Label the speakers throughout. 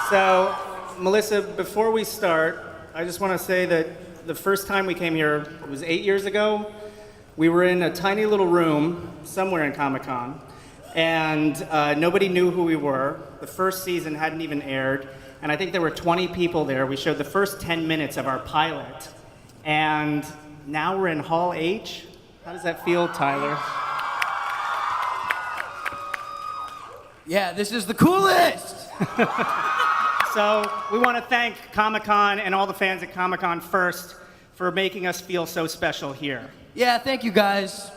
Speaker 1: So, Melissa, before we start, I just want to say that the first time we came here was 8 years ago. We were in a tiny little room somewhere in Comic-Con, and nobody knew who we were. The first season hadn't even aired, and I think there were 20 people there. We showed the first 10 minutes of our pilot, and now we're in Hall H. How does that feel, Tyler?
Speaker 2: Yeah, this is the coolest!
Speaker 1: So we want to thank Comic-Con and all the fans at Comic-Con first for making us feel so special here.
Speaker 2: Yeah, thank you guys.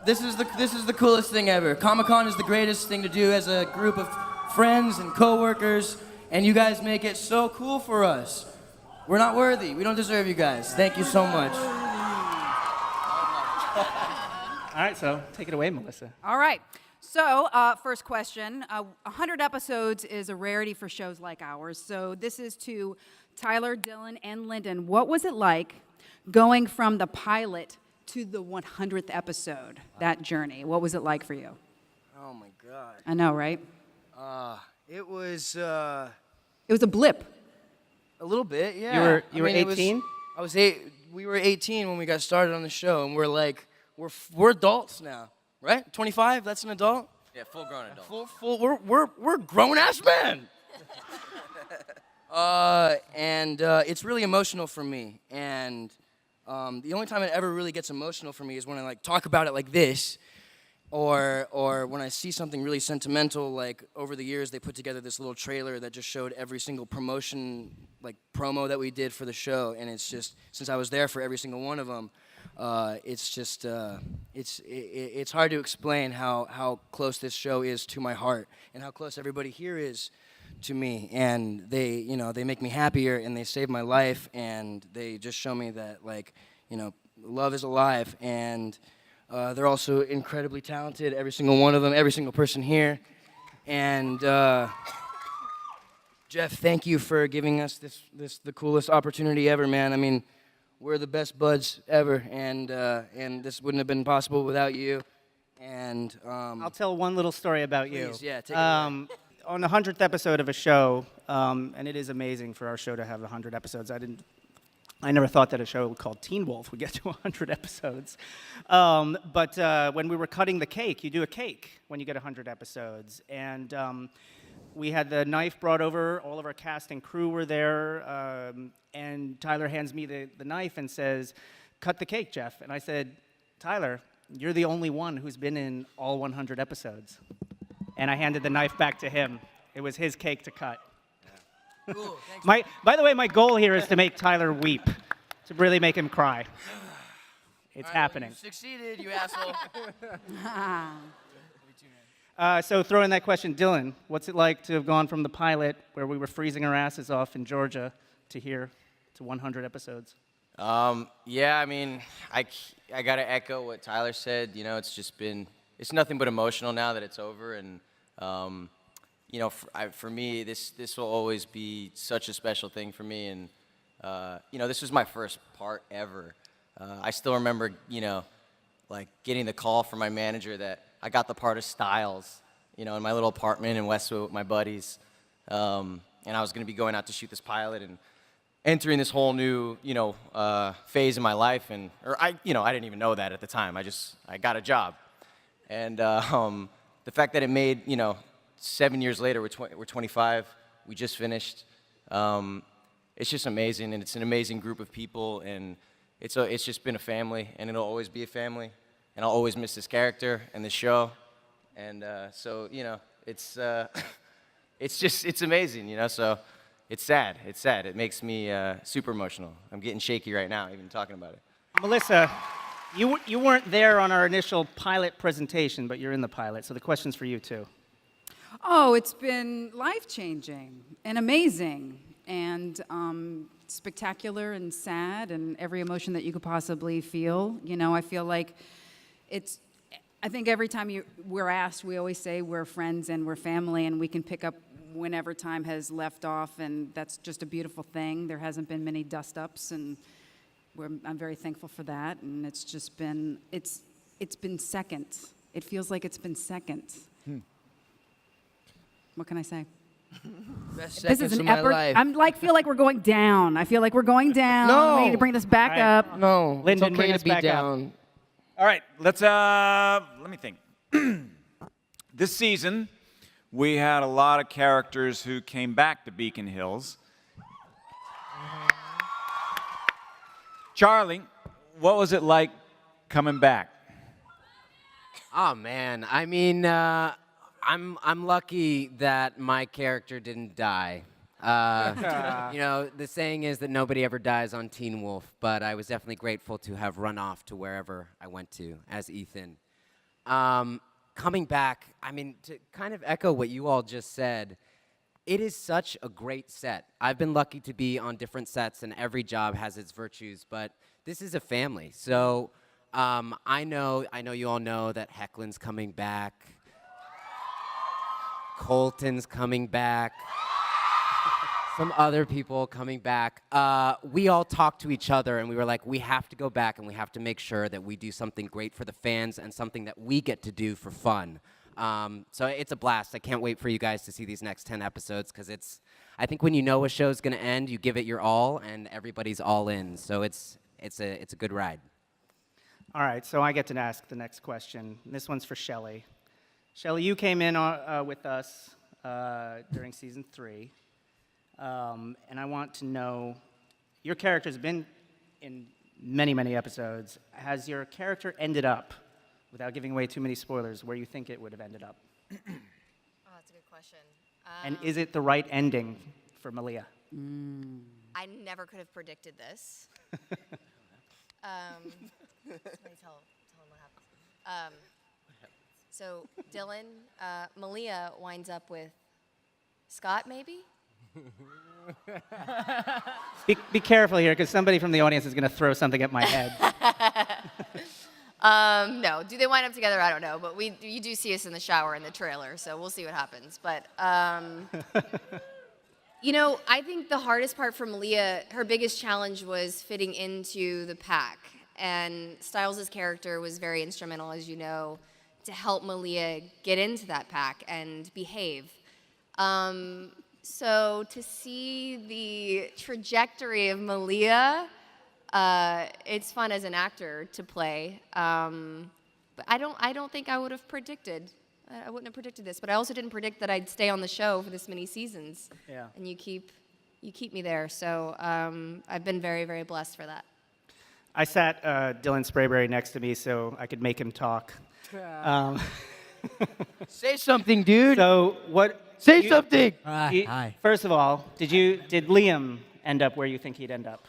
Speaker 2: This is the coolest thing ever. Comic-Con is the greatest thing to do as a group of friends and coworkers, and you guys make it so cool for us. We're not worthy. We don't deserve you guys. Thank you so much.
Speaker 1: All right, so take it away, Melissa.
Speaker 3: All right. So, first question. 100 episodes is a rarity for shows like ours. So this is to Tyler, Dylan, and Lyndon. What was it like going from the pilot to the 100th episode, that journey? What was it like for you?
Speaker 2: Oh my God.
Speaker 3: I know, right?
Speaker 2: It was
Speaker 3: It was a blip.
Speaker 2: a little bit, yeah.
Speaker 1: You were 18?
Speaker 2: I was 8. We were 18 when we got started on the show, and we're like, we're adults now, right? 25. That's an adult.
Speaker 4: Yeah, full-grown adult.
Speaker 2: We're grown-ass men. It's really emotional for me, and the only time it ever really gets emotional for me is when I like talk about it like this, or when I see something really sentimental. Like over the years, they put together this little trailer that just showed every single promotion, like promo that we did for the show, and it's just, since I was there for every single one of them, it's just it's hard to explain how close this show is to my heart and how close everybody here is to me. And they make me happier, and they save my life, and they just show me that, like, love is alive. And they're also incredibly talented, every single one of them, every single person here. And Jeff, thank you for giving us the coolest opportunity ever, man. I mean, we're the best buds ever, and this wouldn't have been possible without you. And
Speaker 1: I'll tell one little story about you.
Speaker 2: Please, yeah, take it away.
Speaker 1: On the 100th episode of a show, and it is amazing for our show to have 100 episodes. I never thought that a show called Teen Wolf would get to 100 episodes. But when we were cutting the cake, you do a cake when you get 100 episodes. And we had the knife brought over, all of our cast and crew were there, and Tyler hands me the knife and says, "Cut the cake, Jeff." And I said, "Tyler, you're the only one who's been in all 100 episodes." And I handed the knife back to him. It was his cake to cut.
Speaker 2: Yeah. Cool, thanks.
Speaker 1: By the way, my goal here is to make Tyler weep, to really make him cry. It's happening.
Speaker 2: You succeeded, you asshole.
Speaker 1: So throw in that question, Dylan, what's it like to have gone from the pilot, where we were freezing our asses off in Georgia, to here, to 100 episodes?
Speaker 4: Yeah, I mean, I gotta echo what Tyler said. It's just been, it's nothing but emotional now that it's over, and for me, this will always be such a special thing for me. And this was my first part ever. I still remember, like getting the call from my manager that I got the part of Styles, in my little apartment in Westwood with my buddies, and I was going to be going out to shoot this pilot and entering this whole new, phase in my life. I didn't even know that at the time. I got a job, and the fact that it made, 7 years later, we're 25, we just finished. It's just amazing, and it's an amazing group of people, and it's just been a family, and it'll always be a family. And I'll always miss this character and this show, and so it's it's amazing, So it's sad. It makes me super emotional. I'm getting shaky right now, even talking about it.
Speaker 1: Melissa, you weren't there on our initial pilot presentation, but you're in the pilot, so the question's for you too.
Speaker 3: Oh, it's been life-changing and amazing and spectacular and sad and every emotion that you could possibly feel. I feel like I think every time we're asked, we always say we're friends and we're family, and we can pick up whenever time has left off, and that's just a beautiful thing. There hasn't been many dust-ups, and I'm very thankful for that. And it's just been, it's been seconds. It feels like it's been seconds. What can I say?
Speaker 2: Best
Speaker 3: This
Speaker 2: seconds
Speaker 3: is
Speaker 2: of
Speaker 3: an
Speaker 2: my
Speaker 3: effort.
Speaker 2: life.
Speaker 3: I'm like, feel like we're going down. I feel like we're going down.
Speaker 2: No.
Speaker 3: We need to bring this back
Speaker 1: All right.
Speaker 3: up.
Speaker 2: No,
Speaker 1: Lyndon,
Speaker 2: it's
Speaker 1: bring
Speaker 2: okay
Speaker 1: us
Speaker 2: to be
Speaker 1: back up.
Speaker 2: down.
Speaker 5: All right, let me think. This season, we had a lot of characters who came back to Beacon Hills. Charlie, what was it like coming back?
Speaker 6: Oh man, I mean, I'm lucky that my character didn't die. You know, the saying is that nobody ever dies on Teen Wolf, but I was definitely grateful to have run off to wherever I went to as Ethan. Coming back, I mean, to kind of echo what you all just said, it is such a great set. I've been lucky to be on different sets, and every job has its virtues, but this is a family. So I know you all know that Hecklin's coming back, Colton's coming back, some other people coming back. We all talked to each other, and we were like, we have to go back, and we have to make sure that we do something great for the fans and something that we get to do for fun. So it's a blast. I can't wait for you guys to see these next 10 episodes, because I think when you know a show's going to end, you give it your all, and everybody's all in. So it's a good ride.
Speaker 1: All right, so I get to ask the next question. This one's for Shelley. Shelley, you came in with us during season 3, and I want to know, your character's been in many, many episodes. Has your character ended up, without giving away too many spoilers, where you think it would have ended up?
Speaker 7: Oh, that's a good question.
Speaker 1: And is it the right ending for Malia?
Speaker 7: I never could have predicted this. Somebody tell him what happened. So Dylan, Malia winds up with Scott, maybe?
Speaker 1: Be careful here, because somebody from the audience is going to throw something at my head.
Speaker 7: No. Do they wind up together? I don't know. But you do see us in the shower in the trailer, so we'll see what happens. But, you know, I think the hardest part for Malia, her biggest challenge was fitting into the pack. And Styles' character was very instrumental, as you know, to help Malia get into that pack and behave. So to see the trajectory of Malia, it's fun as an actor to play. But I don't think I would have predicted. I wouldn't have predicted this. But I also didn't predict that I'd stay on the show for this many seasons.
Speaker 1: Yeah.
Speaker 7: And you keep me there. So I've been very, very blessed for that.
Speaker 1: I sat Dylan Sprayberry next to me so I could make him talk.
Speaker 2: Say something, dude.
Speaker 1: So what?
Speaker 2: Say something.
Speaker 1: Hi. First of all, did Liam end up where you think he'd end up?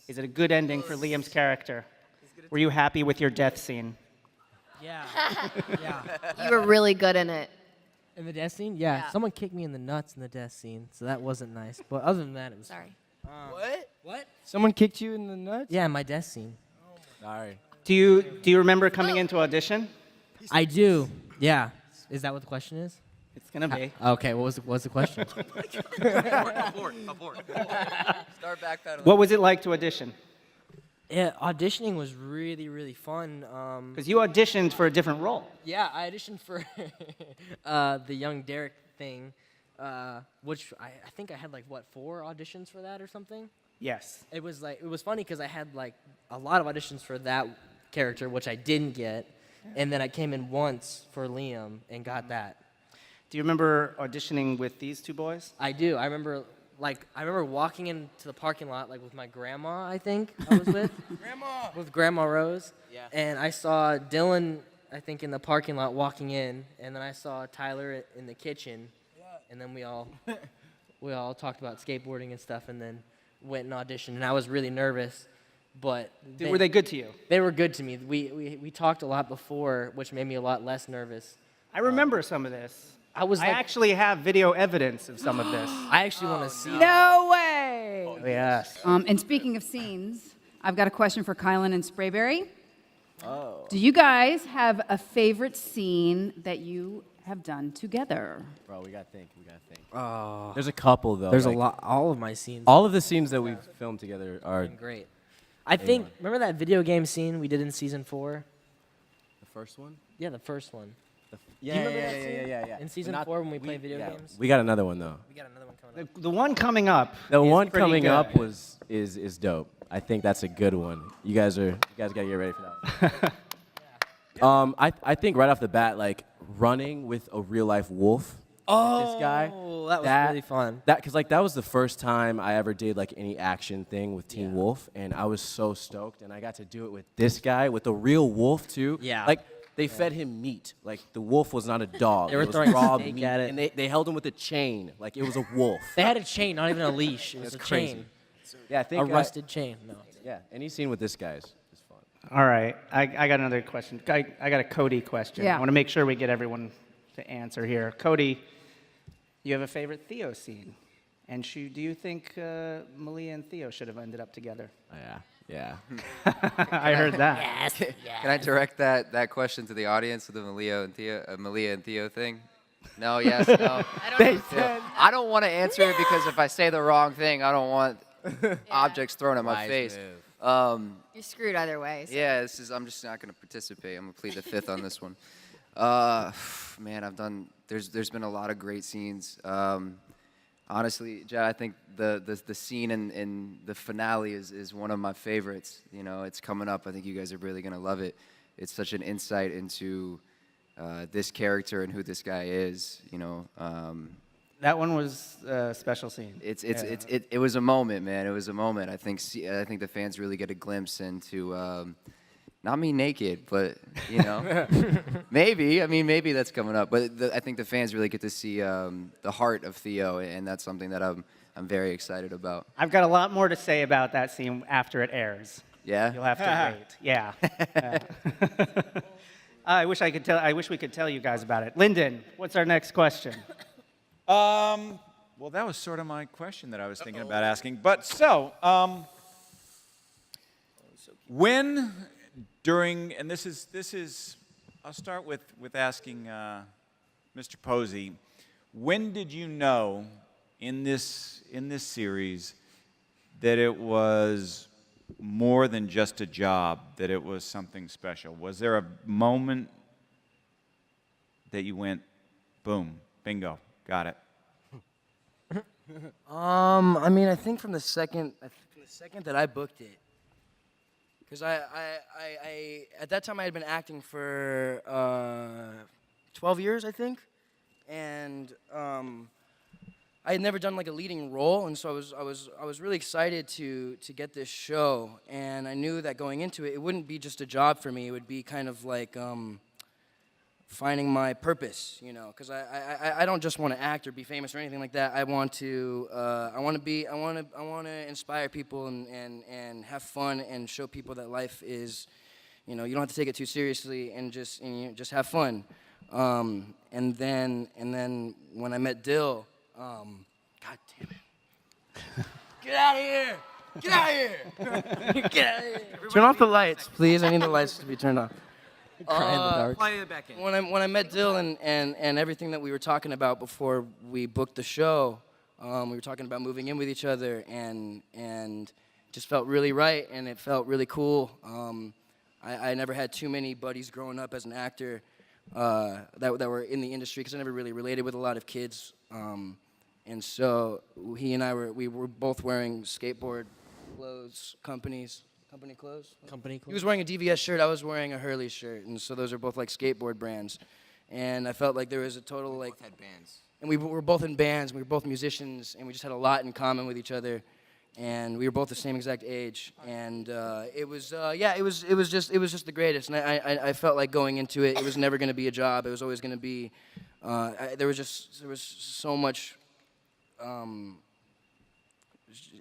Speaker 1: Is it a good ending for Liam's character? Were you happy with your death scene?
Speaker 8: Yeah. Yeah.
Speaker 7: You were really good in it.
Speaker 8: In the death scene? Yeah.
Speaker 7: Yeah.
Speaker 8: Someone kicked me in the nuts in the death scene, so that wasn't nice. But other than that, it was.
Speaker 7: Sorry.
Speaker 2: What?
Speaker 8: What?
Speaker 2: Someone kicked you in the nuts?
Speaker 8: Yeah, my death scene.
Speaker 2: Sorry.
Speaker 1: Do you remember coming into audition?
Speaker 8: I do. Yeah. Is that what the question is?
Speaker 1: It's gonna be.
Speaker 8: Okay. What's the question?
Speaker 2: Start backpedaling.
Speaker 1: What was it like to audition?
Speaker 8: Yeah, auditioning was really, really fun.
Speaker 1: Because you auditioned for a different role.
Speaker 8: Yeah, I auditioned for the young Derek thing, which I think I had 4 auditions for that or something.
Speaker 1: Yes.
Speaker 8: It was funny because I had a lot of auditions for that character, which I didn't get, and then I came in once for Liam and got that.
Speaker 1: Do you remember auditioning with these two boys?
Speaker 8: I do. I remember walking into the parking lot with my grandma. I think I was with with Grandma Rose.
Speaker 6: Yeah.
Speaker 8: And I saw Dylan, I think, in the parking lot walking in, and then I saw Tyler in the kitchen, and then we all talked about skateboarding and stuff, and then went and auditioned, and I was really nervous, but
Speaker 1: Were they good to you?
Speaker 8: They were good to me. We talked a lot before, which made me a lot less nervous.
Speaker 1: I remember some of this.
Speaker 8: I was
Speaker 1: I actually have video evidence of some of this.
Speaker 8: I actually want to see.
Speaker 3: No way!
Speaker 1: Yes.
Speaker 3: And speaking of scenes, I've got a question for Kylan and Sprayberry. Oh. Do you guys have a favorite scene that you have done together?
Speaker 9: Bro, we gotta think.
Speaker 8: Oh,
Speaker 9: There's a couple though.
Speaker 8: there's a lot. All of my scenes
Speaker 9: All of the scenes that we've filmed together are
Speaker 8: have been great. I think. Remember that video game scene we did in season 4?
Speaker 9: the first one.
Speaker 8: Yeah, the first one.
Speaker 9: Yeah.
Speaker 8: In season
Speaker 9: But
Speaker 8: 4 when we played video
Speaker 9: yeah,
Speaker 8: games?
Speaker 9: We got another one though.
Speaker 8: We got another one coming up.
Speaker 1: The one coming up.
Speaker 9: The
Speaker 1: is
Speaker 9: one
Speaker 1: pretty
Speaker 9: coming
Speaker 1: good.
Speaker 9: up is dope. I think that's a good one. You guys gotta get ready for that one. I think right off the bat, like running with a real life wolf. This guy.
Speaker 8: Oh, that was really fun.
Speaker 9: Because that was the first time I ever did like any action thing with Teen Wolf, and I was so stoked, and I got to do it with this guy, with a real wolf too.
Speaker 8: Yeah.
Speaker 9: Like they fed him meat. Like the wolf was not a dog.
Speaker 8: They were
Speaker 9: it was
Speaker 8: throwing
Speaker 9: raw
Speaker 8: steak
Speaker 9: meat,
Speaker 8: at it.
Speaker 9: and they held him with a chain, like it was a wolf.
Speaker 8: They had a chain, not even a leash. It was a
Speaker 9: That's crazy.
Speaker 8: chain.
Speaker 9: Yeah, I think
Speaker 8: A rusted chain. No.
Speaker 9: Yeah, any scene with this guy is fun.
Speaker 1: All right, I got another question. I got a Cody question.
Speaker 3: Yeah.
Speaker 1: I want to make sure we get everyone to answer here. Cody, you have a favorite Theo scene, and do you think Malia and Theo should have ended up together?
Speaker 9: Yeah.
Speaker 1: I heard that.
Speaker 10: Can I direct that question to the audience with the Malia and Theo thing? No, yes, no. I don't want to answer it because if I say the wrong thing, I don't want objects thrown at my
Speaker 9: Wise
Speaker 10: face.
Speaker 9: move.
Speaker 7: You're screwed either way. So.
Speaker 10: Yeah, I'm just not going to participate. I'm going to plead the fifth on this one. Man, there's been a lot of great scenes. Honestly, Jed, I think the scene in the finale is one of my favorites. You know, it's coming up. I think you guys are really going to love it. It's such an insight into this character and who this guy is, you know.
Speaker 1: That one was a special scene.
Speaker 10: It was a moment, man. It was a moment. I think the fans really get a glimpse into not me naked, but you know, maybe. I mean, maybe that's coming up. But I think the fans really get to see the heart of Theo, and that's something that I'm very excited about.
Speaker 1: I've got a lot more to say about that scene after it airs.
Speaker 10: Yeah.
Speaker 1: You'll have to wait. Yeah. I wish we could tell you guys about it. Lyndon, what's our next question?
Speaker 5: Well, that was sort of my question that I was thinking about asking. But when during, and this is, I'll start with asking Mr. Posey, when did you know in this series that it was more than just a job, that it was something special? Was there a moment that you went, boom, bingo, got it?
Speaker 2: I mean, I think from the second that I booked it, because I at that time I had been acting for 12 years, I think, and I had never done like a leading role, and so I was really excited to get this show, and I knew that going into it, it wouldn't be just a job for me. It would be kind of like finding my purpose, you know, because I don't just want to act or be famous or anything like that. I want to inspire people and have fun and show people that life is, you know, you don't have to take it too seriously and just have fun. And then when I met Dill, God damn it, get out of here! Get out of here! Get out of here! Turn off the lights, please. I need the lights to be turned off.
Speaker 8: Cry in the dark.
Speaker 2: Play it back in. When I met Dill and everything that we were talking about before we booked the show, we were talking about moving in with each other, and just felt really right, and it felt really cool. I never had too many buddies growing up as an actor that were in the industry, because I never really related with a lot of kids. And so he and I were both wearing skateboard clothes, company clothes.
Speaker 8: Company
Speaker 2: He was wearing a DVS shirt, I was wearing a Hurley shirt, and so those are both like skateboard brands. And I felt like there was a total like.
Speaker 10: Both had bands.
Speaker 2: And we were both in bands, we were both musicians, and we just had a lot in common with each other. And we were both the same exact age, and it was just the greatest. And I felt like going into it, it was never going to be a job. It was always going to be. There was so much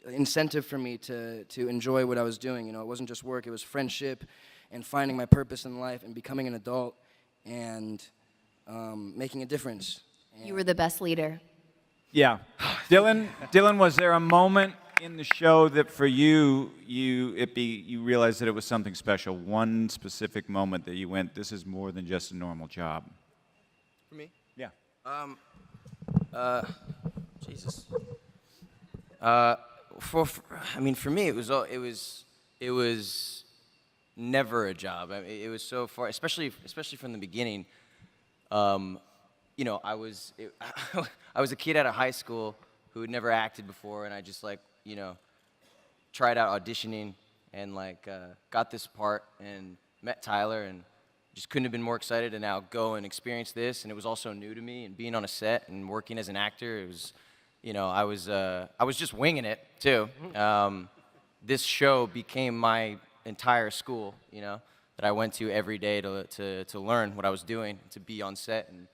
Speaker 2: incentive for me to enjoy what I was doing. You know, it wasn't just work; it was friendship, and finding my purpose in life, and becoming an adult, and making a difference.
Speaker 7: You were the best leader.
Speaker 5: Yeah. Dylan, was there a moment in the show that for you realized that it was something special? One specific moment that you went, this is more than just a normal job.
Speaker 2: For me?
Speaker 5: Yeah.
Speaker 2: Jesus. For me, it was never a job. I mean, it was so far, especially from the beginning.
Speaker 4: you know, I was a kid out of high school who had never acted before, and I just like, you know, tried out auditioning and like got this part and met Tyler and just couldn't have been more excited to now go and experience this. And it was also new to me, and being on a set and working as an actor, it was, you know, I was just winging it too. This show became my entire school, you know, that I went to every day to learn what I was doing, to be on set and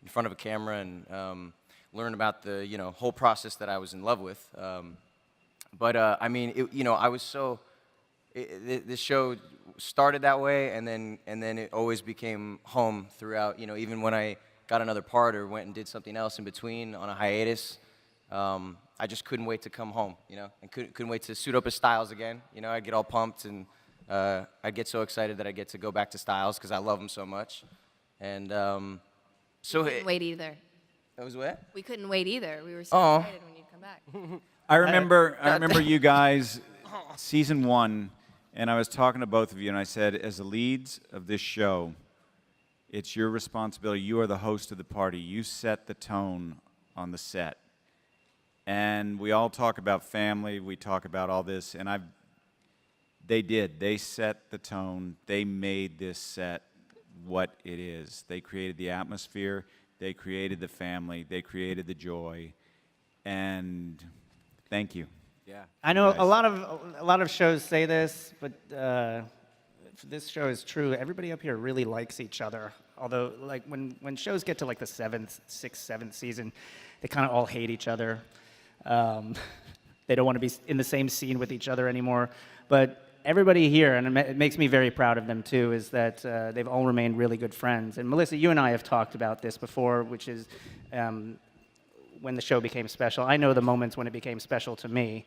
Speaker 4: in front of a camera and learn about the, you know, whole process that I was in love with. I mean, you know, I was so, this show started that way, and then it always became home throughout, you know, even when I got another part or went and did something else in between on a hiatus, I just couldn't wait to come home, you know, and couldn't wait to suit up as Styles again. You know, I'd get all pumped, and I'd get so excited that I get to go back to Styles because I love him so much. And so
Speaker 7: We couldn't wait either.
Speaker 4: That was what?
Speaker 7: We couldn't wait either. We were so excited when you'd come back.
Speaker 5: I remember you guys, season 1, and I was talking to both of you, and I said, as the leads of this show, it's your responsibility. You are the host of the party. You set the tone on the set. And we all talk about family. We talk about all this, and they did. They set the tone. They made this set what it is. They created the atmosphere. They created the family. They created the joy. And thank you.
Speaker 9: Yeah.
Speaker 1: I know
Speaker 5: Guys.
Speaker 1: a lot of shows say this, but this show is true. Everybody up here really likes each other. Although, like when shows get to like the 7th, 6th, 7th season, they kind of all hate each other. They don't want to be in the same scene with each other anymore. But everybody here, and it makes me very proud of them too, is that they've all remained really good friends. And Melissa, you and I have talked about this before, which is when the show became special. I know the moments when it became special to me.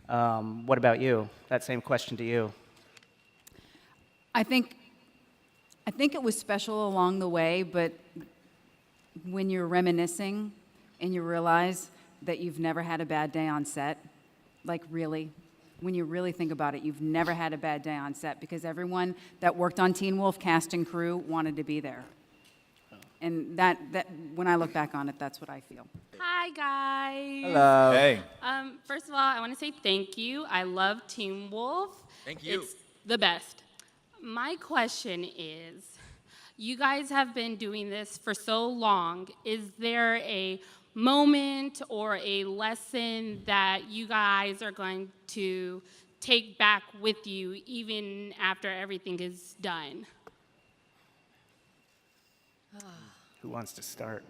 Speaker 1: What about you? That same question to you.
Speaker 3: I think it was special along the way, but when you're reminiscing and you realize that you've never had a bad day on set, like really, when you really think about it, you've never had a bad day on set because everyone that worked on Teen Wolf cast and crew wanted to be there. And that when I look back on it, that's what I feel.
Speaker 11: Hi, guys.
Speaker 5: Hello. Hey.
Speaker 11: First of all, I want to say thank you. I love Teen Wolf.
Speaker 4: Thank you.
Speaker 11: It's the best. My question is, you guys have been doing this for so long. Is there a moment or a lesson that you guys are going to take back with you even after everything is done?
Speaker 1: Who wants to start?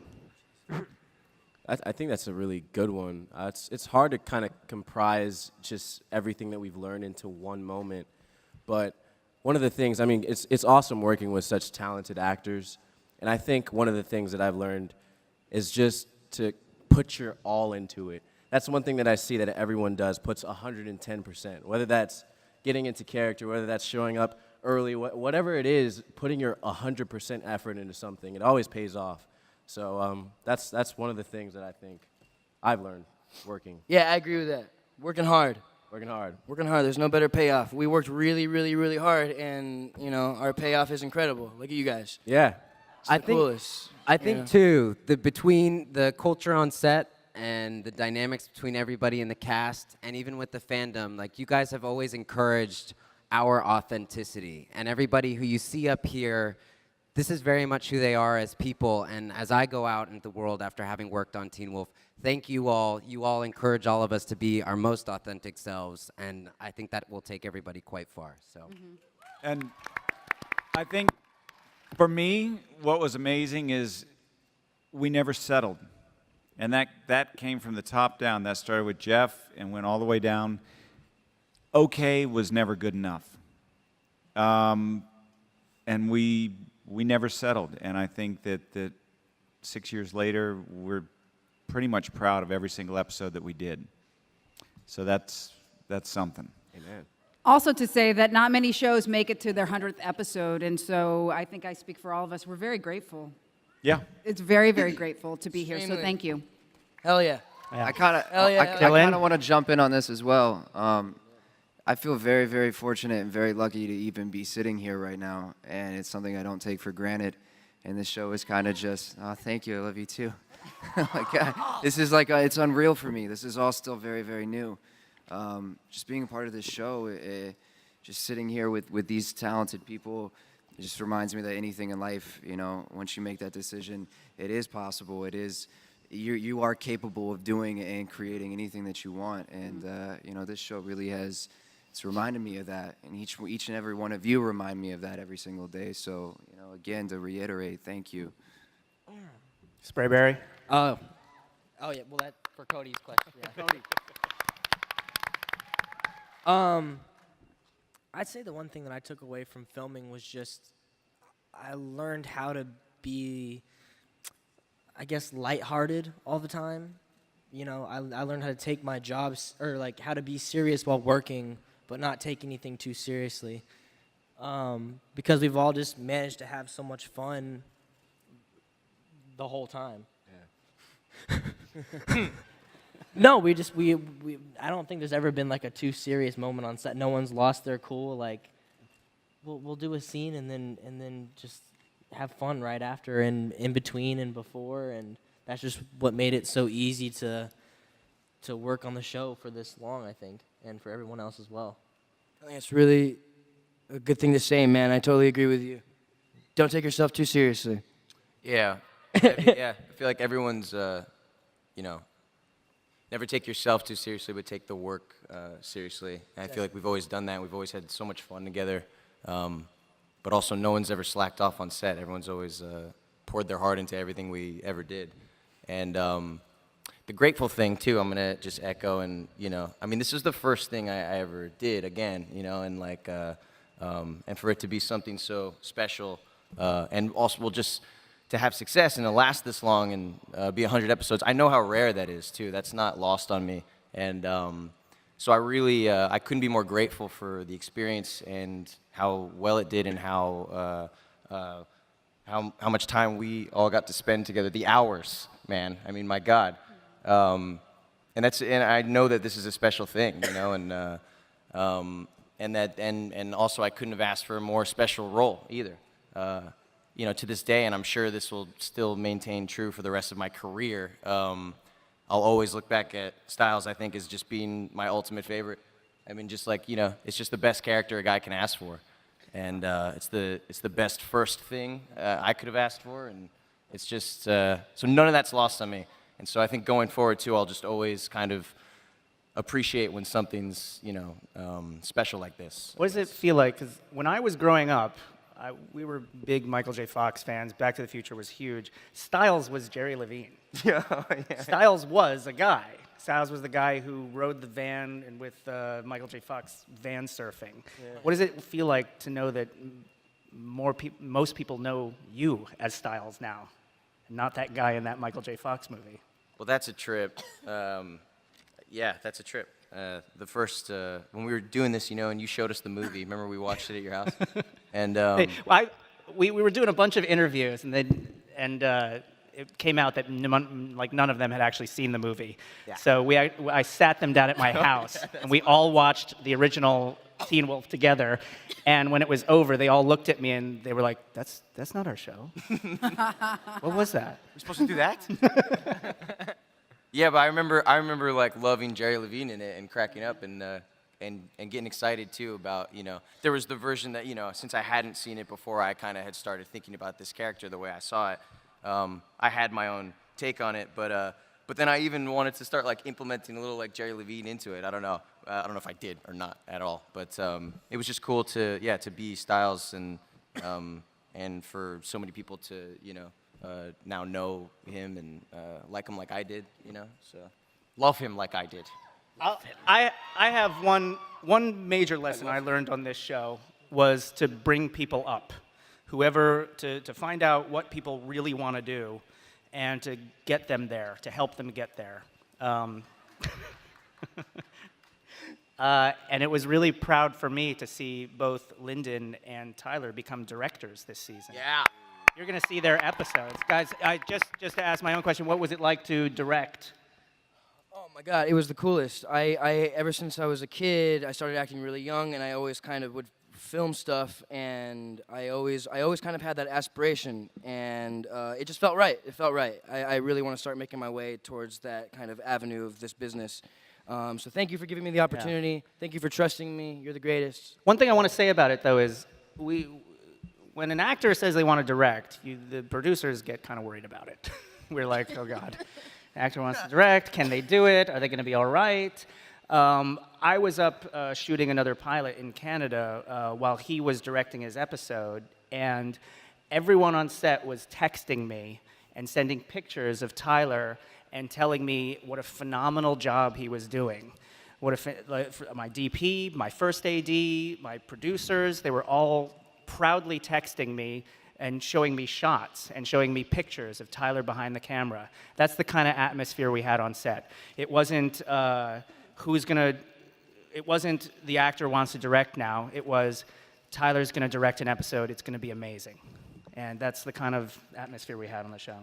Speaker 9: I think that's a really good one. It's hard to kind of comprise just everything that we've learned into one moment. But one of the things, I mean, it's awesome working with such talented actors. And I think one of the things that I've learned is just to put your all into it. That's one thing that I see that everyone does, puts 110%. Whether that's getting into character, whether that's showing up early, whatever it is, putting your 100% effort into something, it always pays off. So that's one of the things that I think I've learned working.
Speaker 2: Yeah, I agree with that. Working hard.
Speaker 9: Working hard.
Speaker 2: Working hard. There's no better payoff. We worked really, really, really hard, and you know our payoff is incredible. Look at you guys.
Speaker 9: Yeah.
Speaker 2: It's the coolest.
Speaker 6: I think too, between the culture on set and the dynamics between everybody in the cast, and even with the fandom, like you guys have always encouraged our authenticity. And everybody who you see up here, this is very much who they are as people. And as I go out into the world after having worked on Teen Wolf, thank you all. You all encourage all of us to be our most authentic selves. And I think that will take everybody quite far. So.
Speaker 5: And I think for me, what was amazing is we never settled. And that came from the top down. That started with Jeff and went all the way down. Okay was never good enough. And we never settled. And I think that 6 years later, we're pretty much proud of every single episode that we did. So that's something.
Speaker 9: Amen.
Speaker 3: Also to say that not many shows make it to their 100th episode, and so I think I speak for all of us. We're very grateful.
Speaker 5: Yeah.
Speaker 3: It's very, very grateful to be here, so
Speaker 2: Extremely.
Speaker 3: thank you.
Speaker 2: Hell yeah.
Speaker 10: I kind of
Speaker 2: Hell yeah,
Speaker 10: I
Speaker 2: hell
Speaker 10: kind of want to jump in on this as well. I feel very, very fortunate and very lucky to even be sitting here right now, and it's something I don't take for granted. And this show is kind of just, oh, thank you, I love you too. Like, this is like, it's unreal for me. This is all still very, very new. Just being a part of this show, just sitting here with these talented people, it just reminds me that anything in life, you know, once you make that decision, it is possible. It is, you are capable of doing and creating anything that you want. And, you know, this show really has, it's reminded me of that. And each and every one of you remind me of that every single day. So, you know, again, to reiterate, thank you.
Speaker 1: Sprayberry?
Speaker 8: Oh, yeah. Well, that for Cody's question. Yeah.
Speaker 1: Cody.
Speaker 8: I'd say the one thing that I took away from filming was just I learned how to be, I guess, lighthearted all the time. You know, I learned how to take my jobs, or like how to be serious while working, but not take anything too seriously. Because we've all just managed to have so much fun the whole time. Yeah. No, we I don't think there's ever been like a too serious moment on set. No one's lost their cool. Like, we'll do a scene and then just have fun right after and in between and before, and that's just what made it so easy to work on the show for this long, I think, and for everyone else as well.
Speaker 2: I think it's really a good thing to say, man. I totally agree with you. Don't take yourself too seriously.
Speaker 4: Yeah. I feel like everyone's, you know, never take yourself too seriously, but take the work seriously. And I feel like we've always done that. We've always had so much fun together. But also, no one's ever slacked off on set. Everyone's always poured their heart into everything we ever did. And the grateful thing, too, I'm going to just echo. And, you know, I mean, this is the first thing I ever did, again, you know, and like, and for it to be something so special, and also, well, just to have success and to last this long and be 100 episodes, I know how rare that is, too. That's not lost on me. And so I really, I couldn't be more grateful for the experience and how well it did and how much time we all got to spend together. The hours, man. I mean, my God. And I know that this is a special thing, you know, and also I couldn't have asked for a more special role either. You know, to this day, and I'm sure this will still maintain true for the rest of my career, I'll always look back at Styles, I think, as just being my ultimate favorite. I mean, just like, you know, it's just the best character a guy can ask for. And it's the best first thing I could have asked for, and it's just, so none of that's lost on me. And so I think going forward, too, I'll just always kind of appreciate when something's, you know, special like this.
Speaker 1: What does it feel like? Because when I was growing up, we were big Michael J. Fox fans. Back to the Future was huge. Styles was Jerry Levine.
Speaker 4: Yeah.
Speaker 1: Styles was a guy. Styles was the guy who rode the van and with Michael J. Fox van surfing. Yeah. What does it feel like to know that most people know you as Styles now, and not that guy in that Michael J. Fox movie?
Speaker 4: Well, that's a trip. Yeah, that's a trip. The first, when we were doing this, you know, and you showed us the movie. Remember we watched it at your house? And
Speaker 1: hey, we were doing a bunch of interviews, and it came out that none of them had actually seen the movie. Yeah. So I sat them down at my house, and we all watched the original Teen Wolf together. And when it was over, they all looked at me and they were like, "That's not our show." What was that?
Speaker 4: We're supposed to do that? Yeah, but I remember like loving Jerry Levine in it and cracking up and getting excited too about, you know, there was the version that, you know, since I hadn't seen it before, I kind of had started thinking about this character the way I saw it. I had my own take on it, but then I even wanted to start like implementing a little like Jerry Levine into it. I don't know if I did or not at all, but it was just cool to be Styles and for so many people to, you know, now know him and like him like I did, you know, so love him like I did.
Speaker 1: I have one major lesson I learned on this show was to bring people up, to find out what people really want to do, and to get them there, to help them get there. And it was really proud for me to see both Lyndon and Tyler become directors this season.
Speaker 4: Yeah.
Speaker 1: You're going to see their episodes. Guys, I just to ask my own question, what was it like to direct?
Speaker 2: Oh my God, it was the coolest. I ever since I was a kid, I started acting really young, and I always kind of would film stuff, and I always kind of had that aspiration, and it just felt right. It felt right. I really want to start making my way towards that kind of avenue of this business. So thank you for giving me the opportunity. Thank you for trusting me. You're the greatest.
Speaker 1: One thing I want to say about it, though, is when an actor says they want to direct, the producers get kind of worried about it. We're like, oh, God. The actor wants to direct. Can they do it? Are they going to be all right? I was up shooting another pilot in Canada while he was directing his episode, and everyone on set was texting me and sending pictures of Tyler and telling me what a phenomenal job he was doing. My DP, my first AD, my producers, they were all proudly texting me and showing me shots and showing me pictures of Tyler behind the camera. That's the kind of atmosphere we had on set. It wasn't it wasn't the actor wants to direct now. It was Tyler's gonna direct an episode. It's gonna be amazing. And that's the kind of atmosphere we had on the show.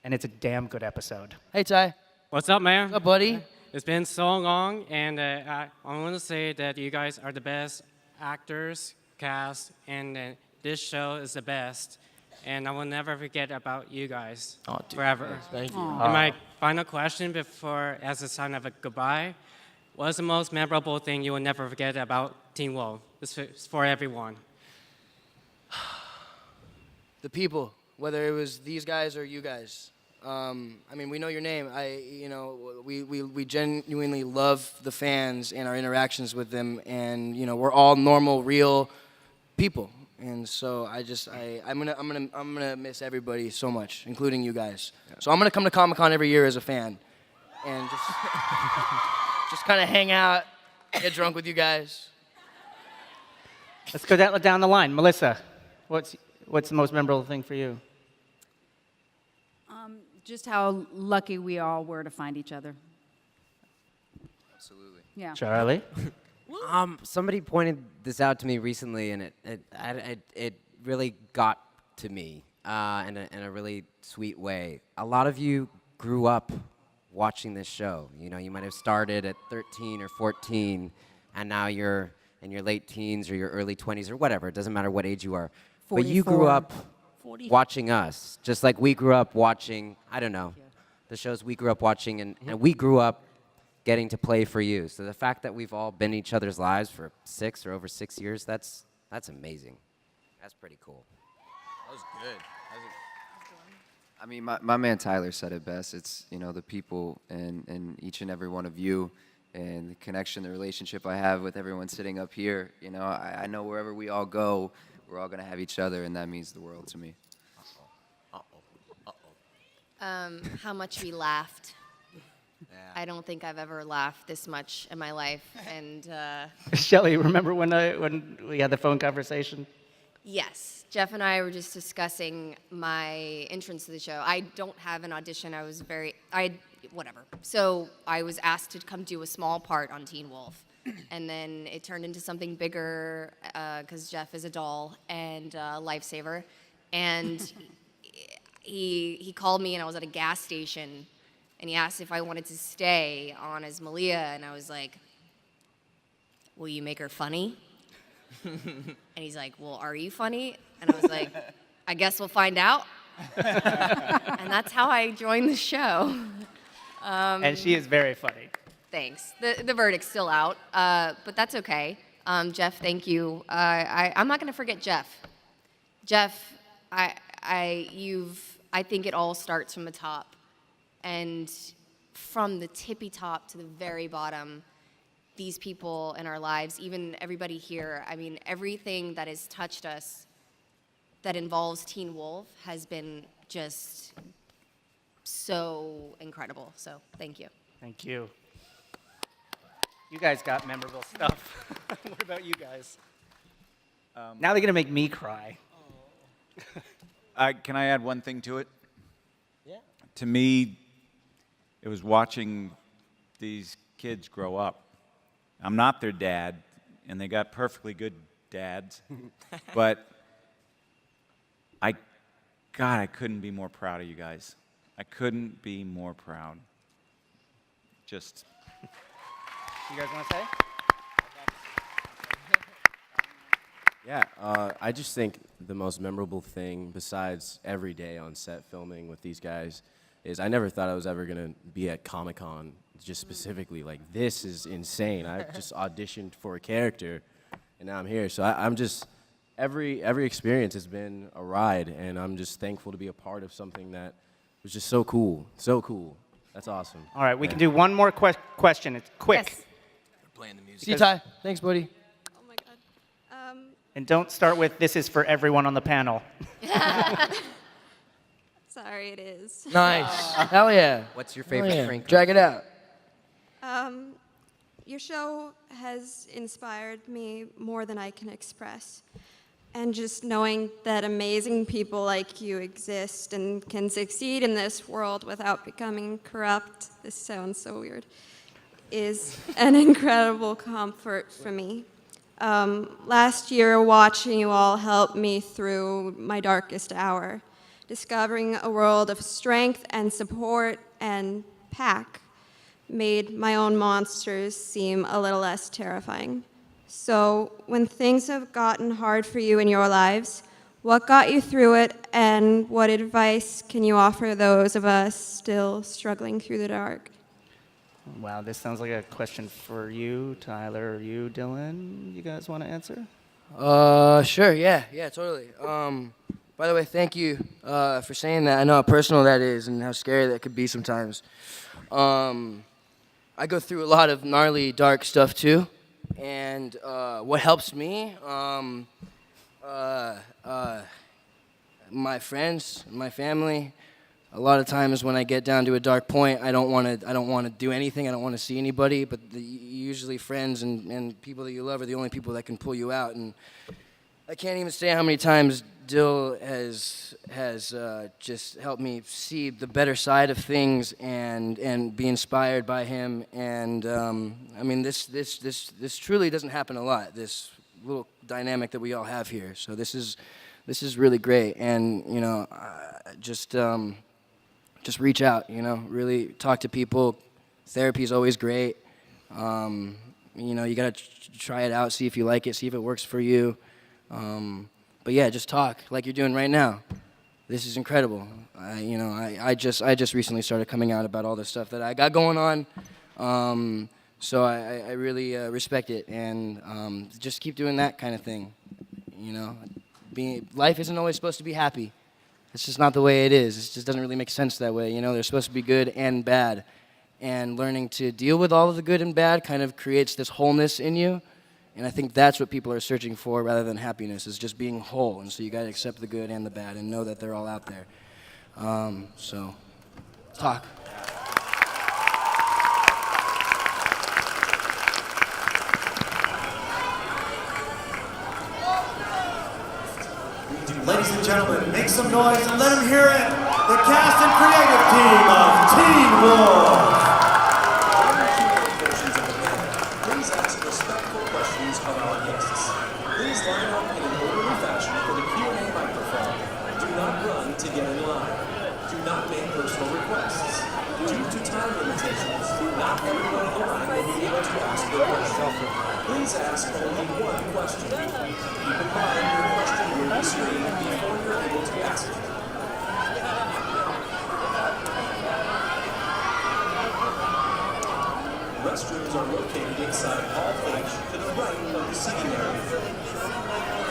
Speaker 1: And it's a damn good episode.
Speaker 2: Hey, Ty.
Speaker 12: What's up, man?
Speaker 2: What's up, buddy?
Speaker 12: It's been so long, and I want to say that you guys are the best actors, cast, and this show is the best. And I will never forget about you guys forever.
Speaker 2: Thank you.
Speaker 12: And my final question before, as a sign of a goodbye, what's the most memorable thing you will never forget about Teen Wolf? This is for everyone.
Speaker 2: The people, whether it was these guys or you guys. I mean, we know your name. We genuinely love the fans and our interactions with them, and we're all normal, real people. And so I'm gonna miss everybody so much, including you guys. Yeah. So I'm gonna come to Comic-Con every year as a fan, and just kind of hang out, get drunk with you guys.
Speaker 1: Let's go down the line. Melissa, what's the most memorable thing for you?
Speaker 3: Just how lucky we all were to find each other.
Speaker 10: Absolutely.
Speaker 3: Yeah.
Speaker 1: Charlie?
Speaker 6: Somebody pointed this out to me recently, and it really got to me in a really sweet way. A lot of you grew up watching this show. You might have started at 13 or 14, and now you're in your late teens or your early 20s or whatever. It doesn't matter what age you are.
Speaker 3: 44.
Speaker 6: But you grew up watching us, just like we grew up watching, I don't know, the shows we grew up watching, and we grew up getting to play for you. So the fact that we've all been in each other's lives for 6 or over 6 years, that's amazing. That's pretty cool.
Speaker 4: That was good.
Speaker 10: I mean, my man Tyler said it best. It's, the people and each and every one of you and the connection, the relationship I have with everyone sitting up here. I know wherever we all go, we're all going to have each other, and that means the world to me.
Speaker 7: How much we laughed. Yeah. I don't think I've ever laughed this much in my life. And
Speaker 1: Shelly, remember when we had the phone conversation?
Speaker 7: yes, Jeff and I were just discussing my entrance to the show. I don't have an audition. Whatever. So I was asked to come do a small part on Teen Wolf. And then it turned into something bigger because Jeff is a doll and a lifesaver. And he called me, and I was at a gas station, and he asked if I wanted to stay on as Malia, and I was like, will you make her funny? And he's like, well, are you funny? And I was like, I guess we'll find out. And that's how I joined the show.
Speaker 1: And she is very funny.
Speaker 7: Thanks. The verdict's still out, but that's okay. Jeff, thank you. I'm not going to forget Jeff. Jeff, I think it all starts from the top, and from the tippy top to the very bottom, these people in our lives, even everybody here, I mean, everything that has touched us that involves Teen Wolf has been just so incredible. So thank you.
Speaker 1: Thank you. You guys got memorable stuff. What about you guys? Now they're going to make me cry.
Speaker 5: Can I add one thing to it?
Speaker 8: Yeah.
Speaker 5: To me, it was watching these kids grow up. I'm not their dad, and they got perfectly good dads, but I couldn't be more proud of you guys. I couldn't be more proud. Just...
Speaker 1: You guys want to say?
Speaker 9: Yeah, I just think the most memorable thing, besides every day on set filming with these guys, is I never thought I was ever gonna be at Comic-Con, just specifically. Like, this is insane. I just auditioned for a character, and now I'm here. So I'm just, every experience has been a ride, and I'm just thankful to be a part of something that was just so cool, so cool. That's awesome.
Speaker 1: All right, we can do one more question. It's quick.
Speaker 3: Yes.
Speaker 2: Playing the music. See you, Ty. Thanks, buddy.
Speaker 13: Oh my God.
Speaker 1: And don't start with, this is for everyone on the panel.
Speaker 13: Sorry, it is.
Speaker 2: Nice. Hell yeah.
Speaker 6: What's your favorite drink?
Speaker 2: Drag it out.
Speaker 13: Your show has inspired me more than I can express. And just knowing that amazing people like you exist and can succeed in this world without becoming corrupt, this sounds so weird, is an incredible comfort for me. Last year, watching you all helped me through my darkest hour, discovering a world of strength and support and pack made my own monsters seem a little less terrifying. So when things have gotten hard for you in your lives, what got you through it, and what advice can you offer those of us still struggling through the dark?
Speaker 1: Wow, this sounds like a question for you, Tyler, or you, Dylan. You guys want to answer?
Speaker 2: Sure, yeah, totally. By the way, thank you for saying that. I know how personal that is and how scary that could be sometimes. I go through a lot of gnarly, dark stuff too, and what helps me, my friends, my family. A lot of times when I get down to a dark point, I don't want to do anything. I don't want to see anybody. But usually, friends and people that you love are the only people that can pull you out. And I can't even say how many times Dill has just helped me see the better side of things and be inspired by him. And I mean, this truly doesn't happen a lot. This little dynamic that we all have here. So this is really great. And you know, just reach out, you know, really talk to people. Therapy is always great. You know, you got to try it out, see if you like it, see if it works for you. But yeah, just talk like you're doing right now. This is incredible. I just recently started coming out about all the stuff that I got going on. So I really respect it, and just keep doing that kind of thing. You know, life isn't always supposed to be happy. It's just not the way it is. It just doesn't really make sense that way. You know, there's supposed to be good and bad. And learning to deal with all of the good and bad kind of creates this wholeness in you. And I think that's what people are searching for rather than happiness, is just being whole. And so you got to accept the good and the bad and know that they're all out there. So, talk.
Speaker 14: Ladies and gentlemen, make some noise and let them hear it. The cast and creative team of Teen Wolf. Please ask respectful questions of our guests. Please line up in an orderly fashion for the Q&A microphone. Do not run to get in line. Do not make personal requests. Due to time limitations, not everyone in line will be able to ask their question. Please ask only one question. Keep in mind your question will be screened before you're able to ask it. Restrooms are located inside Hall H to the right of the seating area.